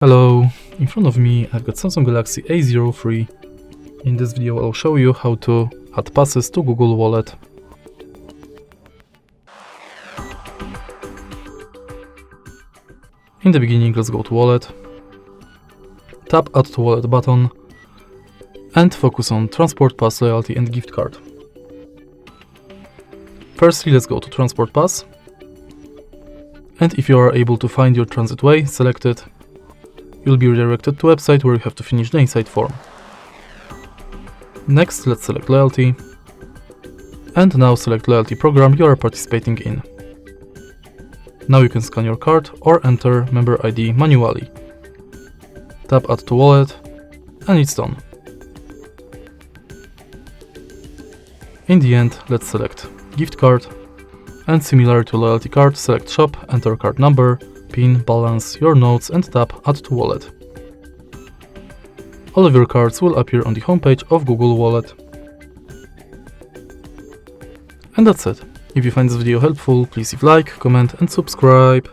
Hello, in front of me I've got Samsung Galaxy A03. In this video I'll show you how to add passes to Google Wallet. In the beginning, let's go to Wallet, tap Add to Wallet button and focus on Transport Pass, Loyalty and Gift Card. Firstly, let's go to Transport Pass, and if you are able to find your transit way, select it. You'll be redirected to a website where you have to finish the inside form. Next, let's select Loyalty, and now select Loyalty program you are participating in. Now you can scan your card or enter member ID manually. Tap Add to Wallet, and it's done. In the end, let's select Gift Card, and similar to Loyalty card, select Shop, enter card number, PIN, balance, your notes and tap Add to Wallet. All of your cards will appear on the homepage of Google Wallet. And that's it. If you find this video helpful, please leave a like, comment and subscribe.